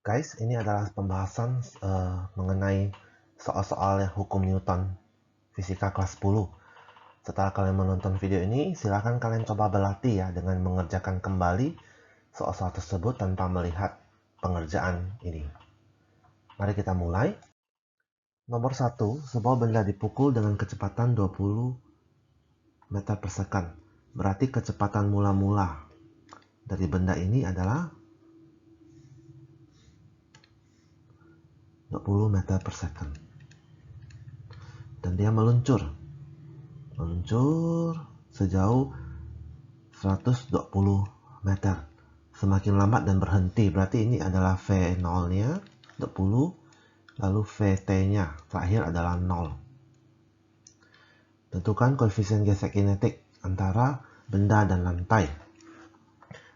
Guys, ini adalah pembahasan mengenai soal-soal hukum Newton fisika kelas 10. Setelah kalian menonton video ini, silakan kalian coba berlatih ya dengan mengerjakan kembali soal-soal tersebut tanpa melihat pengerjaan ini. Mari kita mulai. Nomor 1, sebuah benda dipukul dengan kecepatan 20 meter per second. Berarti kecepatan mula-mula dari benda ini adalah 20 meter per second. Dan dia meluncur sejauh 120 meter. Semakin lambat dan berhenti, berarti ini adalah V0-nya 20, lalu VT-nya terakhir adalah 0. Tentukan koefisien gesek kinetik antara benda dan lantai.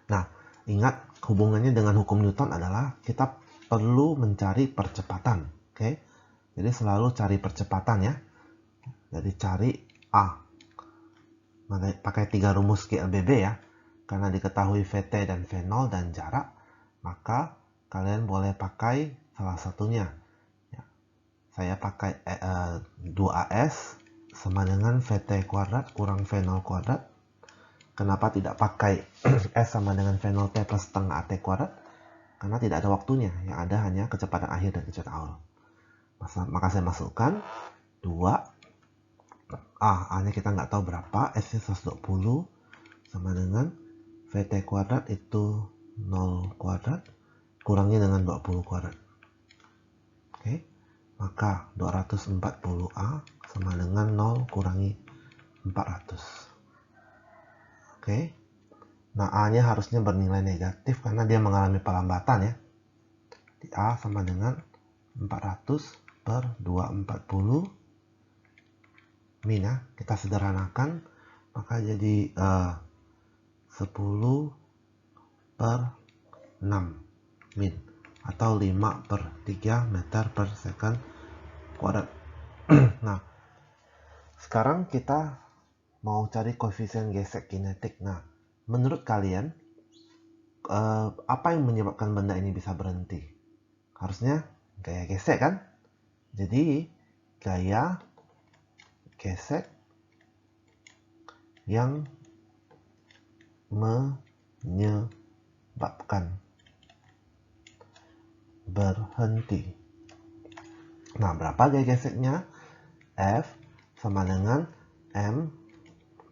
Nah, ingat hubungannya dengan hukum Newton adalah kita perlu mencari percepatan. Oke? Jadi selalu cari percepatan ya. Jadi cari A. Pakai 3 rumus GLBB ya. Karena diketahui VT dan V0 dan jarak, maka kalian boleh pakai salah satunya. Ya. Saya pakai 2AS sama dengan VT kuadrat kurang V0 kuadrat. Kenapa tidak pakai S sama dengan V0T plus setengah AT kuadrat? Karena tidak ada waktunya, yang ada hanya kecepatan akhir dan kecepatan awal. Maka saya masukkan 2. A-nya kita nggak tahu berapa, S-nya 120 sama dengan VT kuadrat itu 0 kuadrat kurangnya dengan 20 kuadrat. Oke, maka 240A sama dengan 0 kurangi 400. Oke, nah A-nya harusnya bernilai negatif karena dia mengalami pelambatan ya. Di A sama dengan 400 per 240 min ya. Kita sederhanakan, maka jadi 10 per 6 min atau 5 per 3 meter per second kuadrat. Nah, sekarang kita mau cari koefisien gesek kinetik. Nah, menurut kalian apa yang menyebabkan benda ini bisa berhenti? Harusnya gaya gesek kan? Jadi gaya gesek yang menyebabkan berhenti. Nah, berapa gaya geseknya? F sama dengan M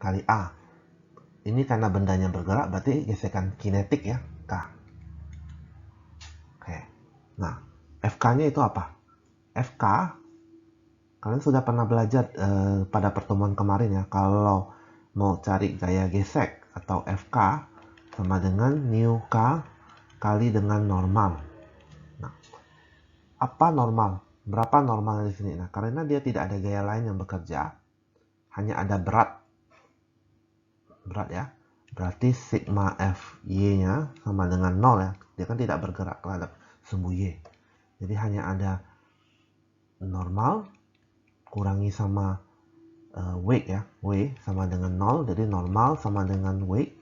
kali A. Ini karena bendanya bergerak, berarti gesekan kinetik ya, K. Oke. Nah, FK-nya itu apa? FK, kalian sudah pernah belajar pada pertemuan kemarin ya, kalau mau cari gaya gesek atau FK sama dengan nu K kali dengan normal. Nah, apa normal? Berapa normal di sini? Nah, karena dia tidak ada gaya lain yang bekerja, hanya ada berat ya. Berarti sigma Fy-nya sama dengan 0 ya. Dia kan tidak bergerak terhadap sumbu Y. Jadi hanya ada normal kurangi sama weight ya. W sama dengan 0. Jadi normal sama dengan weight.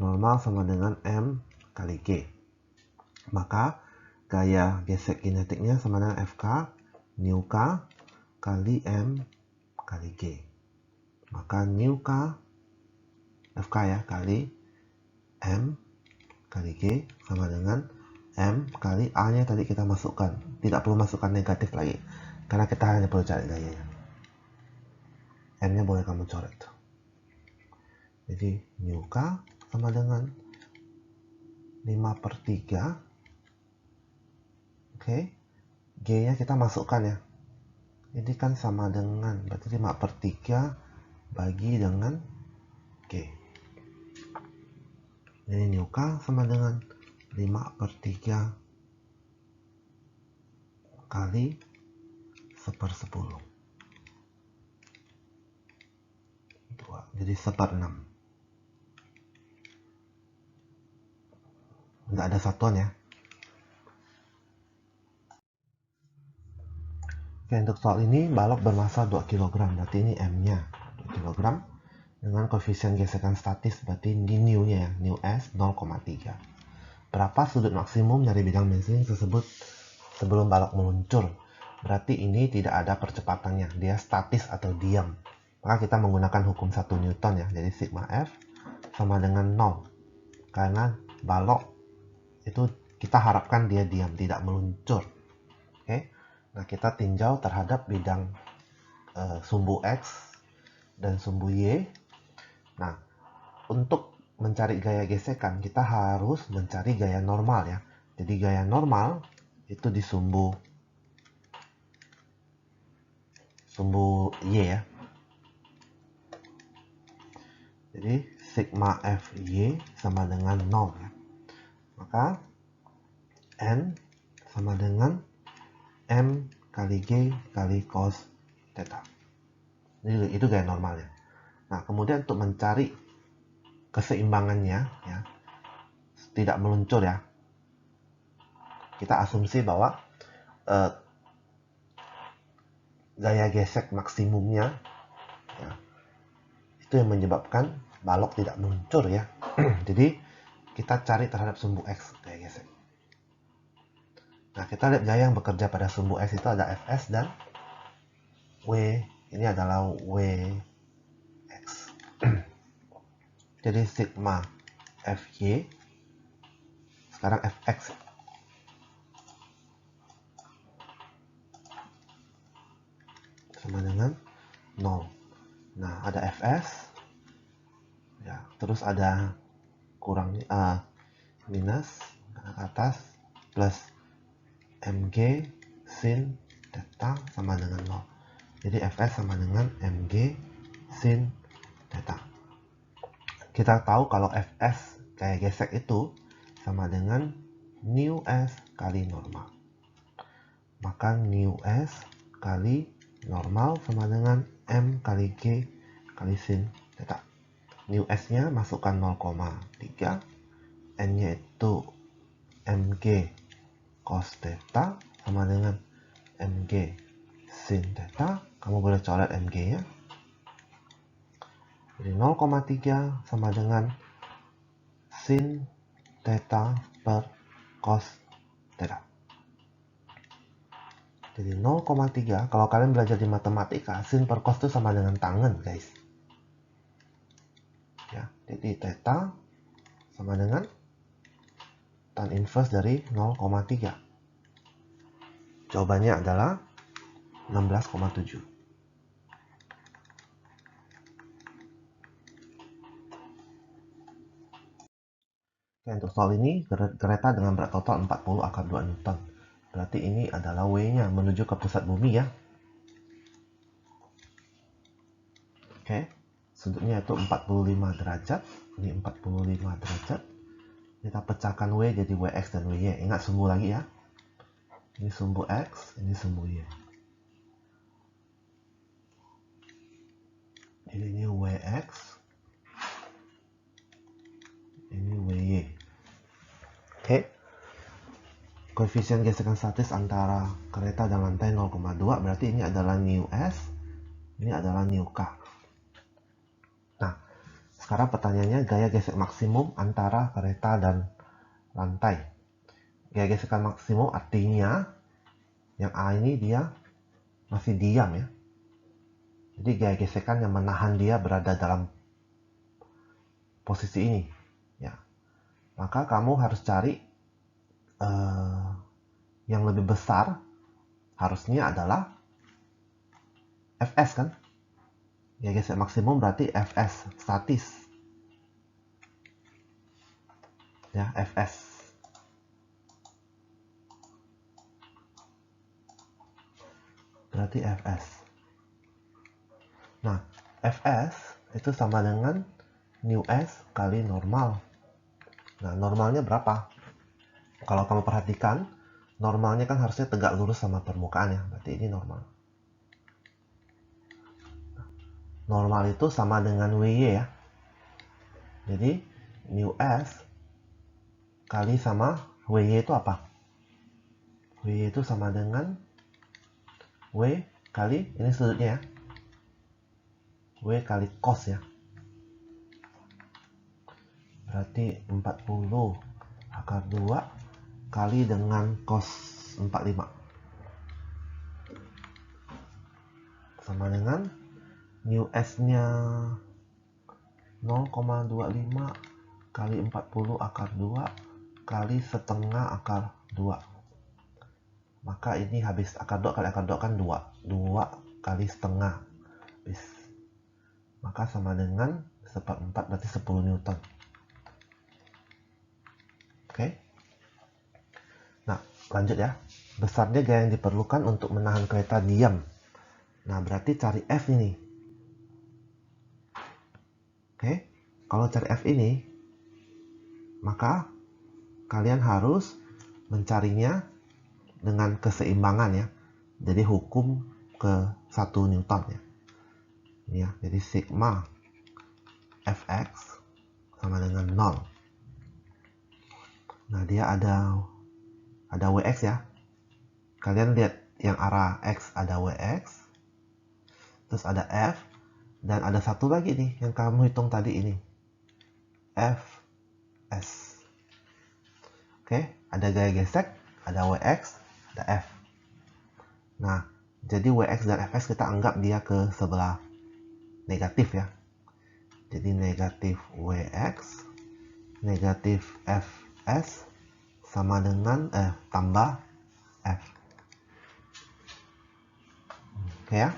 Normal sama dengan M kali G. Maka gaya gesek kinetiknya sama dengan Fk nu K kali M kali G. Maka nu K FK ya kali M kali G sama dengan M kali A nya tadi kita masukkan. Tidak perlu masukkan negatif lagi karena kita hanya perlu cari gayanya. M nya boleh kamu coret. Jadi nu K sama dengan 5 per 3. Oke, G nya kita masukkan ya. Ini kan sama dengan berarti 5 per 3 bagi dengan G. Jadi nu K sama dengan 5 per 3 kali 1/10. Jadi 1/6. Nggak ada satuan ya. Oke, untuk soal ini balok bermasa 2 kg. Berarti ini M-nya 2 kg. Dengan koefisien gesekan statis berarti di nu-nya ya, nu S 0,3. berapa sudut maksimum dari bidang measuring tersebut sebelum balok meluncur. Berarti ini tidak ada percepatannya, dia statis atau diam. Maka kita menggunakan hukum 1 Newton ya. Jadi sigma F sama dengan 0. Karena balok itu kita harapkan dia diam, tidak meluncur. Oke. Nah, kita tinjau terhadap bidang sumbu X dan sumbu Y. Nah, untuk mencari gaya gesekan, kita harus mencari gaya normal ya. Jadi gaya normal itu di sumbu Y ya. Jadi sigma Fy sama dengan 0 ya. Maka N sama dengan M kali G kali cos theta. Jadi itu gaya normalnya. Nah, kemudian untuk mencari keseimbangannya ya, tidak meluncur ya, kita asumsi bahwa gaya gesek maksimumnya ya, itu yang menyebabkan balok tidak meluncur ya. Jadi kita cari terhadap sumbu X gaya gesek. Nah, kita lihat gaya yang bekerja pada sumbu X itu ada Fs dan W. Ini adalah Wx. Jadi sigma Fy sekarang Fx sama dengan 0. Nah, ada Fs ya, terus ada kurang minus ke atas plus Mg sin theta sama dengan 0. Jadi Fs sama dengan Mg sin theta. Kita tahu kalau Fs gaya gesek itu sama dengan nu S kali normal. Maka nu S kali normal sama dengan M kali G kali sin theta. Nu S-nya masukkan 0,3. N-nya itu Mg cos theta sama dengan Mg sin theta. Kamu boleh coret Mg-nya. Jadi 0,3 sama dengan sin theta per cos theta. Jadi 0,3, kalau kalian belajar di matematika, sin per cos itu sama dengan tangan, guys. Ya, jadi theta sama dengan tan inverse dari 0,3. Jawabannya adalah 16,7. Oke, untuk soal ini, kereta dengan berat total 40 akar 2 Newton. Berarti ini adalah W-nya menuju ke pusat bumi ya. Oke, sudutnya itu 45 derajat. Ini 45 derajat. Kita pecahkan W jadi Wx dan Wy. Ingat sumbu lagi ya. Ini sumbu X, ini sumbu Y. Jadi ini Wx, ini Wy. Oke. Koefisien gesekan statis antara kereta dan lantai 0,2, berarti ini adalah nu S, ini adalah nu K. Nah, sekarang pertanyaannya gaya gesek maksimum antara kereta dan lantai. Gaya gesekan maksimum artinya yang A ini dia masih diam ya. Jadi gaya gesekan yang menahan dia berada dalam posisi ini ya. Maka kamu harus cari yang lebih besar, harusnya adalah Fs kan. Gaya gesek maksimum berarti Fs statis ya, Fs. Berarti Fs. Nah, Fs itu sama dengan nu S kali normal. Nah, normalnya berapa? Kalau kamu perhatikan, normalnya kan harusnya tegak lurus sama permukaan ya. Berarti ini normal. Normal itu sama dengan Wy ya. Jadi, nu S kali sama Wy itu apa? Wy itu sama dengan W kali, ini sudutnya ya, W kali cos ya. Berarti 40 akar 2 kali dengan cos 45 sama dengan mu S-nya 0,25 kali 40 akar 2 kali setengah akar 2. Maka ini habis akar 2 kali akar 2 kan 2. 2 kali setengah. Habis. Maka sama dengan 1/4 berarti 10 Newton. Oke. Nah, lanjut ya. Besarnya gaya yang diperlukan untuk menahan kereta diam. Nah, berarti cari F ini. Oke. Kalau cari F ini, maka kalian harus mencarinya dengan keseimbangan ya. Jadi hukum ke 1 Newton ya. Ini ya. Jadi sigma Fx sama dengan 0. Nah, dia ada Wx ya. Kalian lihat yang arah X ada Wx. Terus ada F. Dan ada satu lagi nih yang kamu hitung tadi ini. Fs. Oke, ada gaya gesek, ada Wx, ada F. Nah, jadi Wx dan Fs kita anggap dia ke sebelah negatif ya. Jadi negatif Wx, negatif Fs sama dengan tambah F. Oke ya.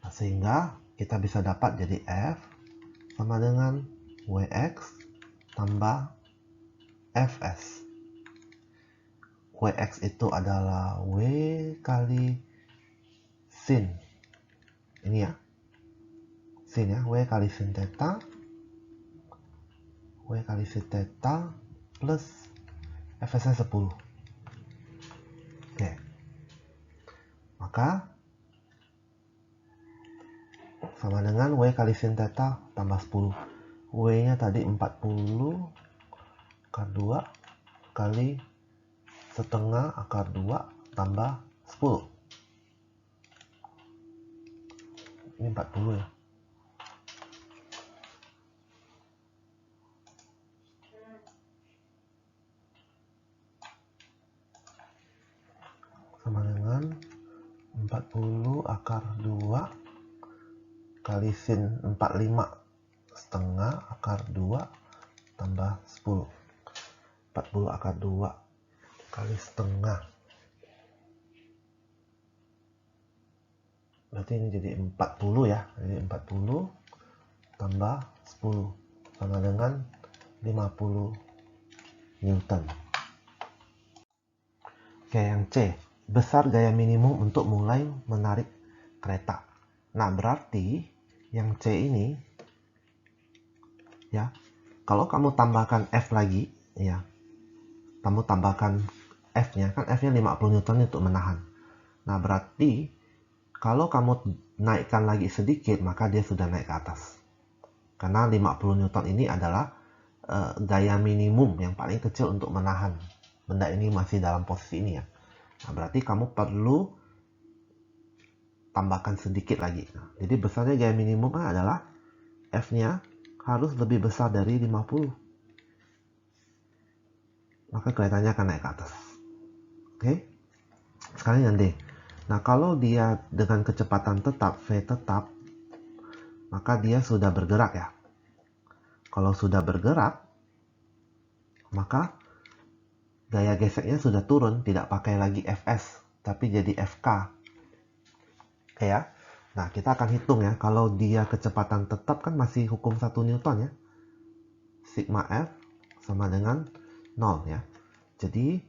Nah, sehingga kita bisa dapat jadi F sama dengan Wx tambah Fs. Wx itu adalah W kali sin. Ini ya. Sin ya. W kali sin theta. W kali sin theta plus Fs-nya 10. Oke. Maka sama dengan W kali sin theta tambah 10. W-nya tadi 40 akar 2 kali setengah akar 2 tambah 10. Ini 40 ya. Sama dengan 40 akar 2 kali sin 45 setengah akar 2 tambah 10. 40 akar 2 kali setengah. Berarti ini jadi 40 ya. Jadi 40 tambah 10 sama dengan 50 Newton. Oke, yang C. Besar gaya minimum untuk mulai menarik kereta. Nah, berarti yang C ini ya, kalau kamu tambahkan F lagi ya, kamu tambahkan F-nya, kan F-nya 50 Newton untuk menahan. Nah, berarti kalau kamu naikkan lagi sedikit, maka dia sudah naik ke atas. Karena 50 Newton ini adalah gaya minimum yang paling kecil untuk menahan. Benda ini masih dalam posisi ini ya. Nah, berarti kamu perlu tambahkan sedikit lagi. Nah, jadi besarnya gaya minimum adalah F-nya harus lebih besar dari 50. Maka keretanya akan naik ke atas. Oke. Sekarang yang D. Nah, kalau dia dengan kecepatan tetap, V tetap, maka dia sudah bergerak ya. Kalau sudah bergerak, maka gaya geseknya sudah turun, tidak pakai lagi Fs, tapi jadi Fk. Oke ya. Nah, kita akan hitung ya, kalau dia kecepatan tetap kan masih hukum 1 Newton ya. Sigma F sama dengan 0 ya. Jadi,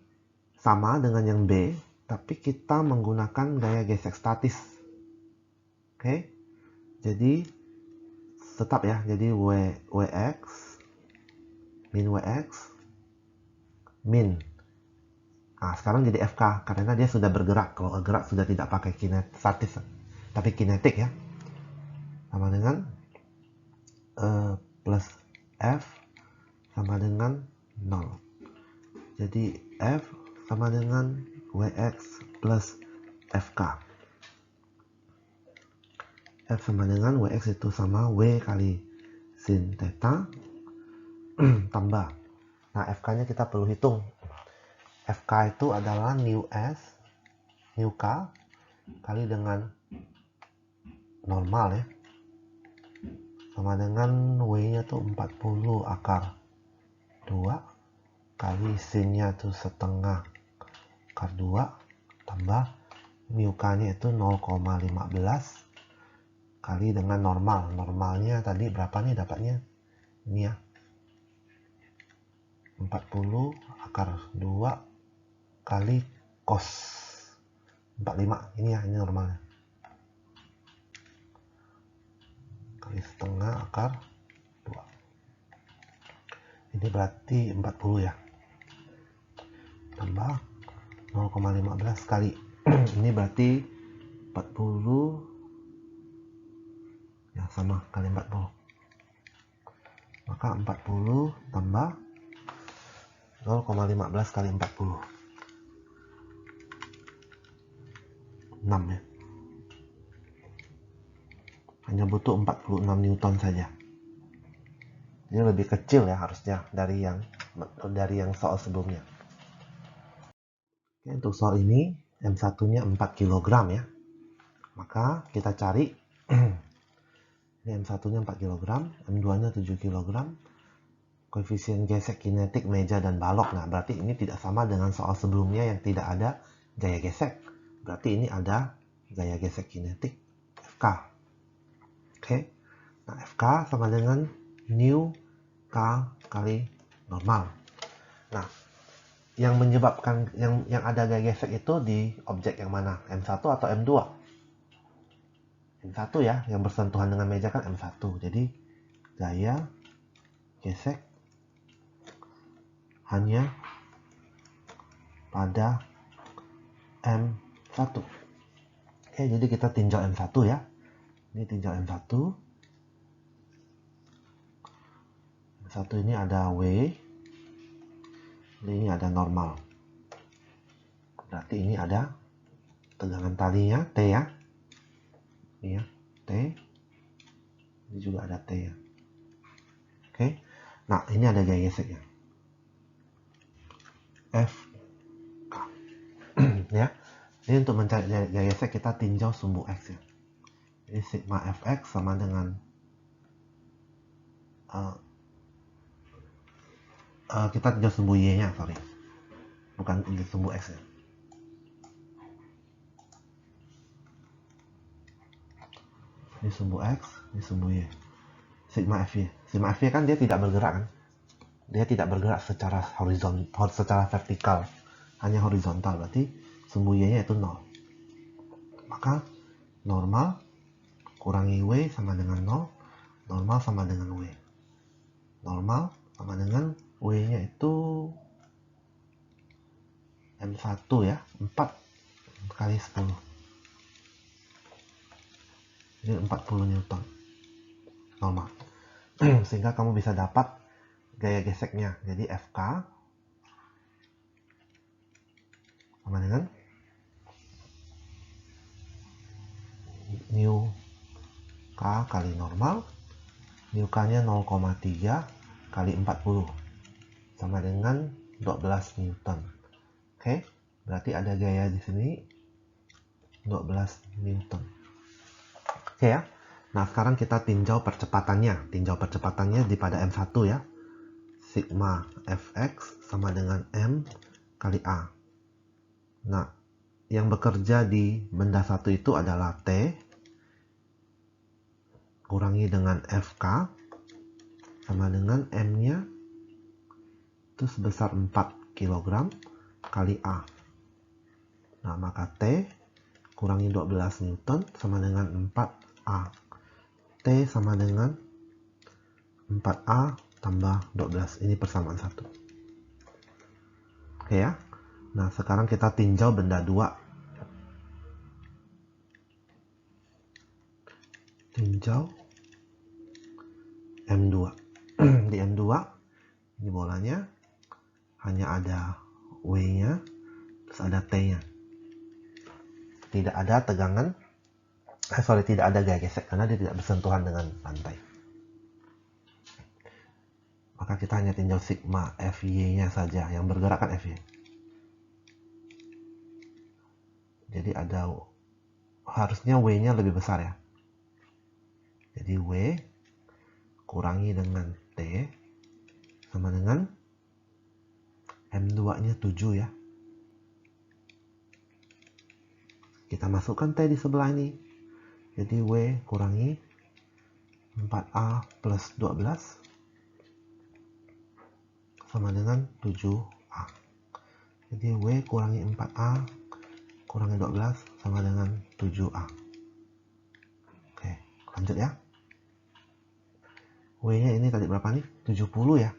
sama dengan yang B, tapi kita menggunakan gaya gesek statis. Oke. Jadi, tetap ya, jadi Wx min Wx min. Nah, sekarang jadi Fk karena dia sudah bergerak. Kalau bergerak sudah tidak pakai statis, tapi kinetik ya. Sama dengan plus F sama dengan 0. Jadi F sama dengan Wx plus Fk. F sama dengan Wx itu sama W kali sin theta tambah Nah, FK-nya kita perlu hitung. FK itu adalah new K kali dengan normal ya. Sama dengan W-nya tuh 40 akar 2 kali sinnya tuh setengah akar 2 tambah mu K-nya itu 0,15 kali dengan normal. Normalnya tadi berapa nih dapatnya? Ini ya. 40 akar 2 kali cos 45. Ini ya, ini normalnya. Kali setengah akar 2. Ini berarti 40 ya. Tambah 0,15 kali. Ini berarti 40 ya, sama kali 40. Maka 40 tambah 0,15 kali 40. 6 ya. Hanya butuh 46 Newton saja. Ini lebih kecil ya harusnya dari yang soal sebelumnya. Oke, untuk soal ini M1-nya 4 kg ya. Maka kita cari ini M1-nya 4 kg, M2-nya 7 kg. Koefisien gesek kinetik meja dan balok. Nah, berarti ini tidak sama dengan soal sebelumnya yang tidak ada gaya gesek. Berarti ini ada gaya gesek kinetik FK. Oke. Nah, FK sama dengan new K kali normal. Nah, yang menyebabkan yang ada gaya gesek itu di objek yang mana? M1 atau M2? M1 ya, yang bersentuhan dengan meja kan M1. Jadi gaya gesek hanya pada M1. Oke, jadi kita tinjau M1 ya. Ini tinjau M1. M1 ini ada W. Ini ada normal. Berarti ini ada tegangan talinya T ya. Ini ya, T. Ini juga ada T ya. Oke. Nah, ini ada gaya geseknya. F K. Ya. Ini untuk mencari gaya gesek kita tinjau sumbu X ya. Jadi sigma Fx sama dengan kita tinjau sumbu Y-nya, sorry. Bukan sumbu X ya. Ini sumbu X, ini sumbu Y. Sigma Fy. Sigma Fy kan dia tidak bergerak kan? Dia tidak bergerak secara horizontal, secara vertikal. Hanya horizontal, berarti sumbu Y-nya itu 0. Maka normal kurangi W sama dengan 0. Normal sama dengan W. Normal sama dengan W-nya itu M1 ya, 4 kali 10. Jadi 40 Newton. Normal. Sehingga kamu bisa dapat gaya geseknya. Jadi FK sama dengan mu K kali normal. Mu K-nya 0,3 kali 40. Sama dengan 12 Newton. Oke, berarti ada gaya di sini 12 Newton. Oke ya. Nah, sekarang kita tinjau percepatannya. Tinjau percepatannya di pada M1 ya. Sigma Fx sama dengan M kali A. Nah, yang bekerja di benda satu itu adalah T kurangi dengan Fk sama dengan M-nya itu sebesar 4 kg kali A. Nah, maka T kurangi 12 Newton sama dengan 4A. T sama dengan 4A tambah 12. Ini persamaan 1. Oke ya. Nah, sekarang kita tinjau benda 2. Tinjau M2. Di M2, ini bolanya hanya ada W-nya, terus ada T-nya. Tidak ada tegangan, tidak ada gaya gesek karena dia tidak bersentuhan dengan lantai. Maka maka kita hanya tinjau sigma Fy-nya saja, yang bergerak kan Fy. Jadi harusnya W-nya lebih besar ya. Jadi W kurangi dengan T sama dengan M2-nya 7 ya. Kita masukkan T di sebelah ini. Jadi W kurangi 4A plus 12 sama dengan 7A. Jadi W kurangi 4A kurangi 12 sama dengan 7A. Oke, lanjut ya. W-nya ini tadi berapa nih? 70 ya.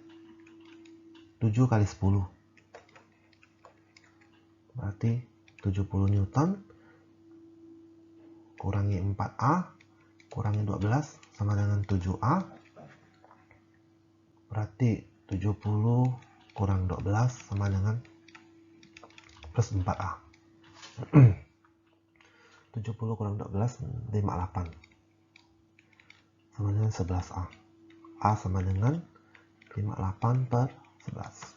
7 kali 10. Berarti 70 Newton kurangi 4A kurangi 12 sama dengan 7A. Berarti 70 kurang 12 sama dengan plus 4A. 70 kurang 12, 58. Sama dengan 11A. A sama dengan 58 per 11.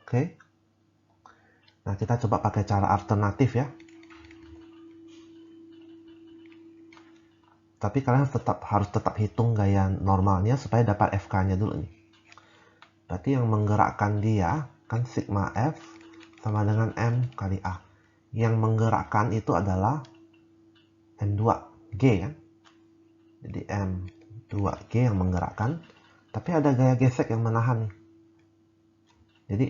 Oke. Nah, kita coba pakai cara alternatif ya. Tapi kalian harus tetap hitung gaya normalnya supaya dapat FK-nya dulu nih. Berarti yang menggerakkan dia kan sigma F sama dengan M kali A. Yang menggerakkan itu adalah M2G kan. Jadi M2G yang menggerakkan. Tapi ada gaya gesek yang menahan nih. Jadi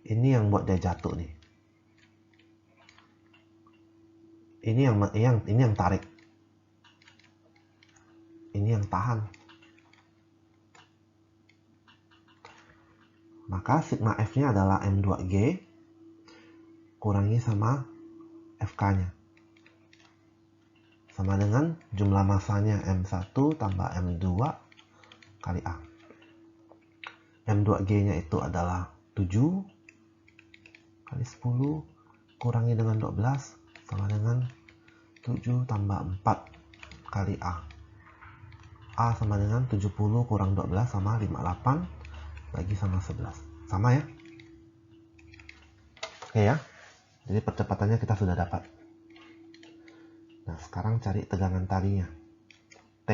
ini yang buat dia jatuh nih. Ini yang tarik. Ini yang tahan. Maka sigma F-nya adalah M2G kurangi sama FK-nya. Sama dengan jumlah masanya M1 tambah M2 kali A. M2G-nya itu adalah 7 kali 10 kurangi dengan 12 sama dengan 7 tambah 4 kali A. A sama dengan 70 kurang 12 sama 58 bagi sama 11. Sama ya? Oke ya. Jadi percepatannya kita sudah dapat. Nah, sekarang cari tegangan talinya. T.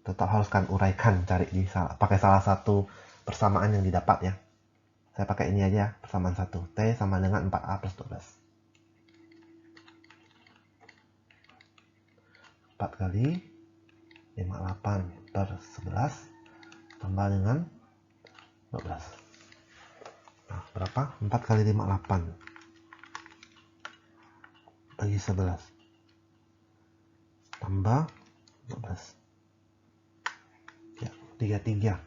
Tetap harus kan uraikan, cari pakai salah satu persamaan yang didapat ya. Saya pakai ini aja, persamaan 1. T sama dengan 4A plus 12. 4 kali 58 per 11 tambah dengan 12. Nah, berapa? 4 kali 58 bagi 11 tambah 12. Ya, 33,1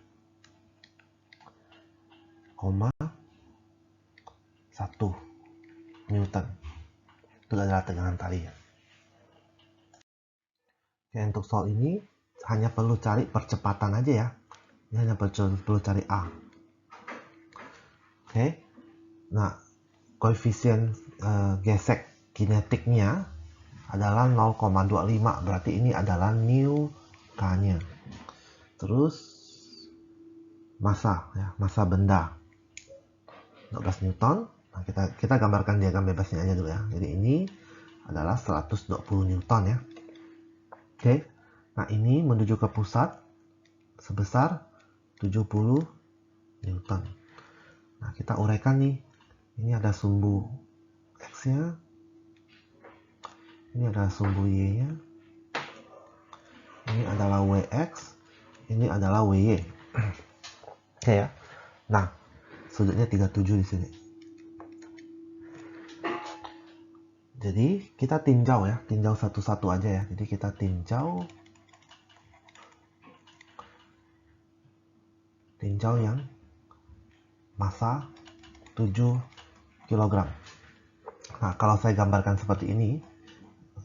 Newton. Itu adalah tegangan tali ya. Oke, untuk soal ini hanya perlu cari percepatan aja ya. Ini hanya perlu cari A. Oke. Nah, koefisien gesek kinetiknya adalah 0,25. Berarti ini adalah new K-nya. Terus massa ya, massa benda 12 Newton. Nah, kita gambarkan diagram bebasnya aja dulu ya. Jadi ini adalah 120 Newton ya. Oke. Nah, ini menuju ke pusat sebesar 70 Newton. Nah, kita uraikan nih. Ini ada sumbu X-nya. Ini adalah sumbu Y-nya. Ini adalah WX. Ini adalah WY. Oke ya. Nah, sudutnya 37 di sini. Jadi, kita tinjau ya. Tinjau satu-satu aja ya. Jadi, kita tinjau yang massa 7 kg. Nah, kalau saya gambarkan seperti ini,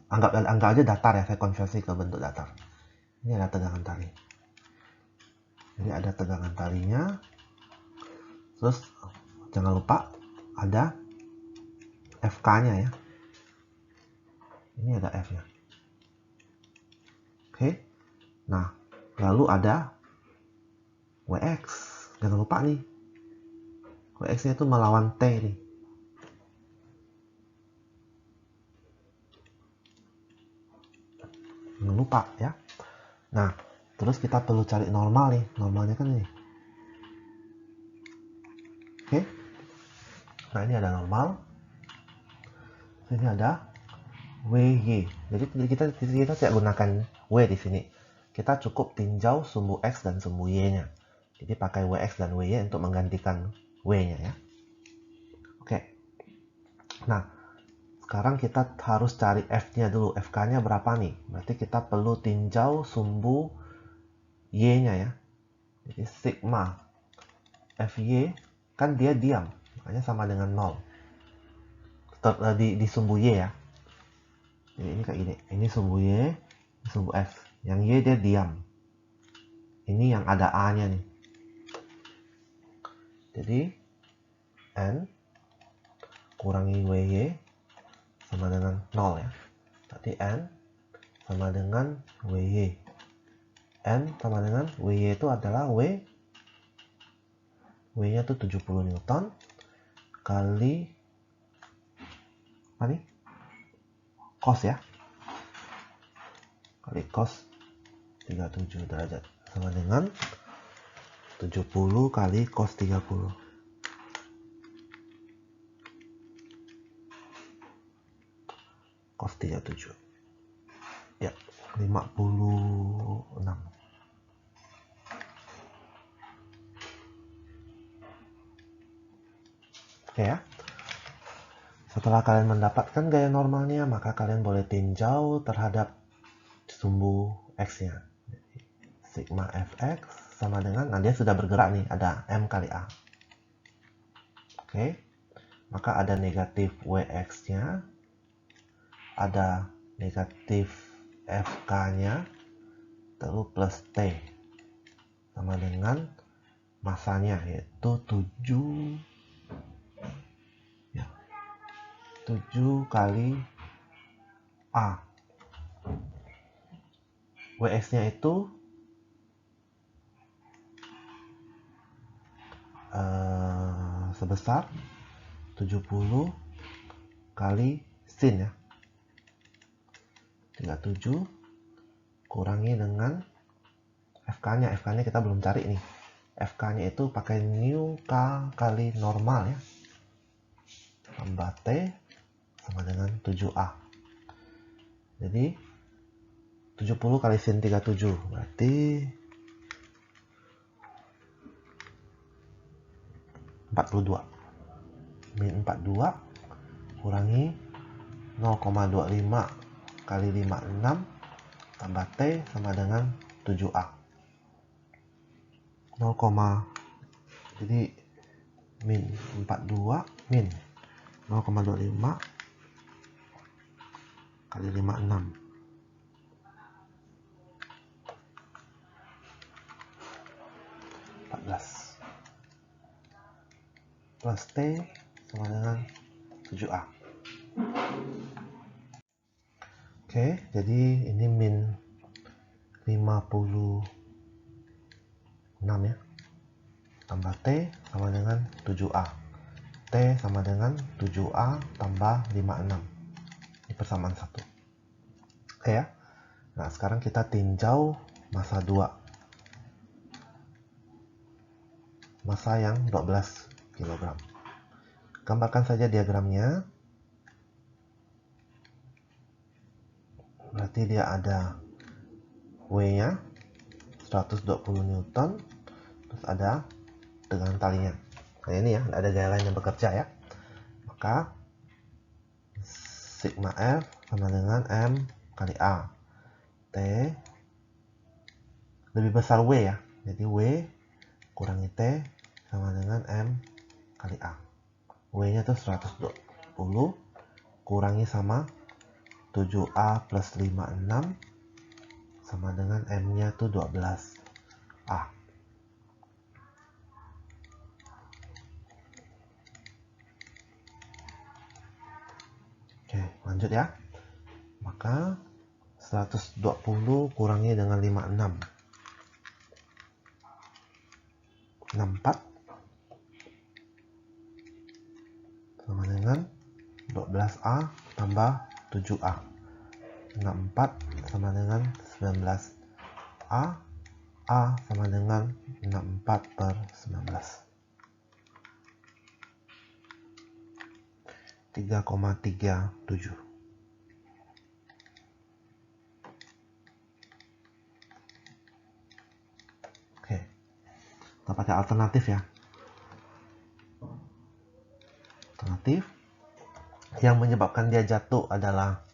anggap aja datar ya, saya konversi ke bentuk datar. Ini ada tegangan tali. Jadi ada tegangan talinya. Terus jangan lupa ada FK-nya ya. Ini ada F-nya. Oke. Nah, lalu ada WX. Jangan lupa nih, WX-nya itu melawan T nih. Jangan lupa ya. Nah, terus kita perlu cari normal nih. Normalnya kan ini. Oke. Nah, ini ada normal. Ini ada WY. Jadi kita tidak gunakan W di sini. Kita cukup tinjau sumbu X dan sumbu Y-nya. Jadi pakai WX dan WY untuk menggantikan W-nya ya. Oke. Nah, sekarang kita harus cari F-nya dulu. FK-nya berapa nih? Berarti kita perlu tinjau sumbu Y-nya ya. Jadi sigma FY kan dia diam. Makanya sama dengan 0. Di sumbu Y ya. Jadi ini kayak gini. Ini sumbu Y, ini sumbu F. Yang Y dia diam. Ini yang ada A-nya nih. Jadi N kurangi WY sama dengan 0 ya. Berarti N sama dengan WY. N sama dengan WY itu adalah W-nya itu 70 Newton kali apa nih? Cos ya. Kali cos 37 derajat sama dengan 70 kali cos 30. Cos 37. Ya, 56. Oke ya. Setelah kalian mendapatkan gaya normalnya, maka kalian boleh tinjau terhadap sumbu X-nya. Sigma Fx sama dengan, nah dia sudah bergerak nih, ada M kali A. Oke, maka ada negatif Wx-nya, ada negatif Fk-nya, lalu plus T sama dengan masanya yaitu 7 kali A. WX-nya itu sebesar 70 kali sin ya. 37 kurangi dengan FK-nya. FK-nya kita belum cari nih. FK-nya itu pakai nu K kali normal ya. Tambah T sama dengan 7A. Jadi 70 kali sin 37 berarti 42. Min 42 kurangi 0,25 kali 56 tambah T sama dengan 7A. 0, jadi min 42 min 0,25 kali 56. 14 plus T sama dengan 7A. Oke, jadi ini min 56 ya. Tambah T sama dengan 7A. T sama dengan 7A tambah 56. Ini persamaan 1. Oke ya. Nah, sekarang kita tinjau massa 2. Massa yang 12 kg. Gambarkan saja diagramnya. Berarti dia ada W-nya 120 Newton, terus ada tegangan talinya. Nah ini ya, ada gaya lain yang bekerja ya. Maka sigma F sama dengan M kali A. T lebih besar W ya. Jadi W kurangi T sama dengan M kali A. W-nya itu 120 kurangi sama 7A plus 56 sama dengan M-nya itu 12A. Oke, lanjut ya. Maka 120 kurangi dengan 56. 64 sama dengan 12A tambah 7A. 64 sama dengan 19A. A sama dengan 64 per 19. 3,37. Oke, kita pakai alternatif ya. Alternatif yang menyebabkan dia jatuh adalah,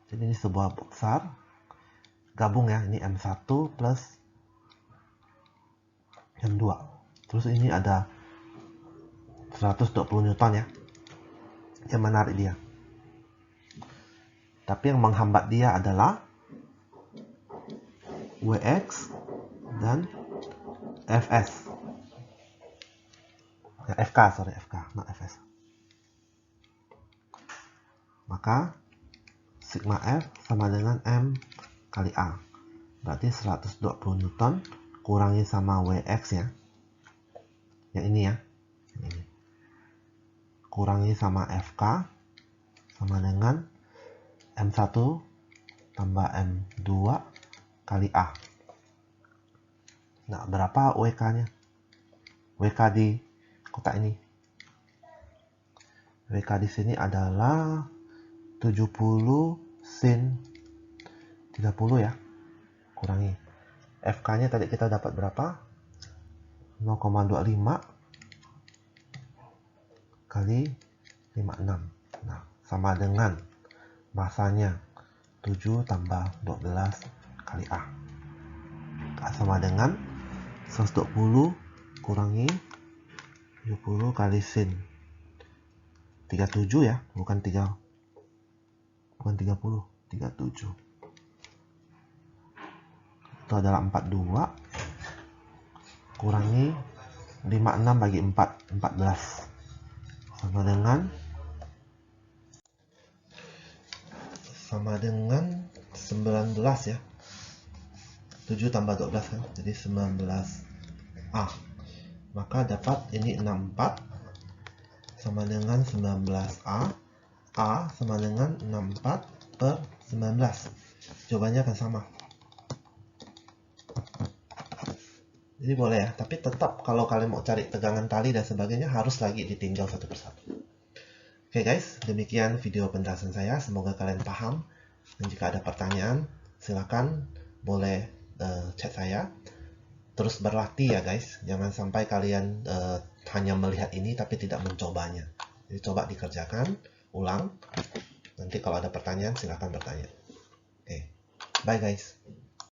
jadi ini sebuah besar gabung ya, ini M1 plus M2, terus ini ada 120 Newton ya yang menarik dia, tapi yang menghambat dia adalah WX dan FS ya, FK, not FS. Maka sigma F sama dengan M kali A, berarti 120 Newton kurangi sama WX ya, yang ini ya, yang ini, kurangi sama FK sama dengan M1 tambah M2 kali A. Nah, berapa WK-nya? WK di kotak ini. WK di sini adalah 70 sin 30 ya. Kurangi. FK-nya tadi kita dapat berapa? 0,25 kali 56. Nah, sama dengan masanya 7 tambah 12 kali A. A sama dengan 120 kurangi 70 kali sin 37 ya, bukan 30, 37. Itu adalah 42 kurangi 56 bagi 4, 14. Sama dengan 19 ya. 7 tambah 12 kan, jadi 19A. Maka dapat ini 64 sama dengan 19A. A sama dengan 64 per 19. Jawabannya akan sama. Jadi boleh ya, tapi tetap kalau kalian mau cari tegangan tali dan sebagainya harus lagi ditinjau satu persatu. Oke guys, demikian video penjelasan saya. Semoga kalian paham. Dan jika ada pertanyaan, silakan boleh chat saya. Terus berlatih ya guys. Jangan sampai kalian hanya melihat ini tapi tidak mencobanya. Jadi coba dikerjakan, ulang. Nanti kalau ada pertanyaan, silakan bertanya. Oke, bye guys.